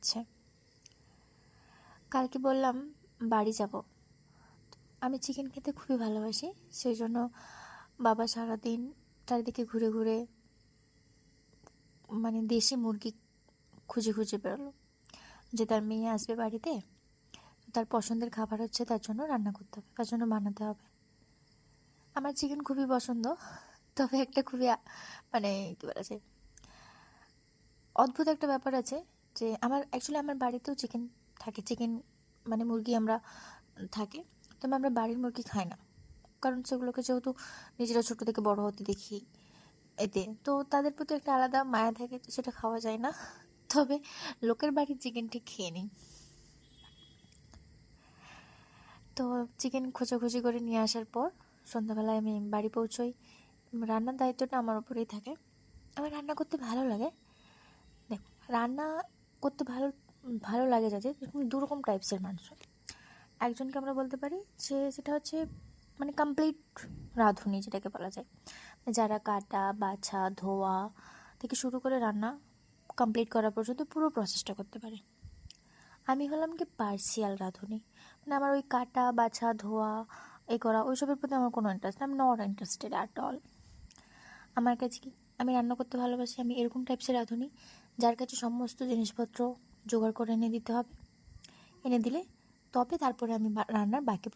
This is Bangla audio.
হচ্ছে। কালকে বললাম বাড়ি যাব। আমি চিকেন খেতে খুবই ভালোবাসি, সেই জন্য বাবা সারাদিন চারিদিকে ঘুরে ঘুরে মানে দেশি মুরগি খুঁজে খুঁজে বেরোলো যে তার মেয়ে আসবে বাড়িতে, তার পছন্দের খাবার হচ্ছে, তার জন্য রান্না করতে হবে, তার জন্য বানাতে হবে। আমার চিকেন খুবই পছন্দ, তবে একটা খুবই মানে কী বলা যায়, অদ্ভুত একটা ব্যাপার আছে যে আমার বাড়িতেও চিকেন থাকে, চিকেন মানে মুরগি আমরা থাকে, তবে আমরা বাড়ির মুরগি খাই না, কারণ সেগুলোকে যেহেতু নিজেরা ছোটো থেকে বড় হতে দেখি, এতে তো তাদের প্রতি একটা আলাদা মায়া থাকে, তো সেটা খাওয়া যায় না। তবে লোকের বাড়ির চিকেনটি খেয়ে নিই। তো চিকেন খোঁজাখুঁজি করে নিয়ে আসার পর সন্ধ্যাবেলায় আমি বাড়ি পৌঁছোই। রান্নার দায়িত্বটা আমার উপরেই থাকে। আমার রান্না করতে ভালো লাগে। দেখো, রান্না করতে ভালো ভালো লাগে যাদের, এরকম দুরকম টাইপসের মানুষ। একজনকে আমরা বলতে পারি যে সেটা হচ্ছে মানে কমপ্লিট রাঁধুনি যেটাকে বলা যায়, যারা কাটা বাছা ধোয়া থেকে শুরু করে রান্না কমপ্লিট করা পর্যন্ত পুরো প্রসেসটা করতে পারে। আমি হলাম কি পার্সিয়াল রাঁধুনি, মানে আমার ওই কাটা বাছা ধোয়া এ করা ওইসবের প্রতি আমার কোনো ইন্টারেস্ট নেই, আমি নট ইন্টারেস্টেড অ্যাট অল। আমার কাছে কি, আমি রান্না করতে ভালোবাসি, আমি এরকম টাইপসের রাঁধুনি যার কাছে সমস্ত জিনিসপত্র জোগাড় করে এনে দিতে হবে, এনে দিলে তবে তারপরে আমি রান্নার বাকি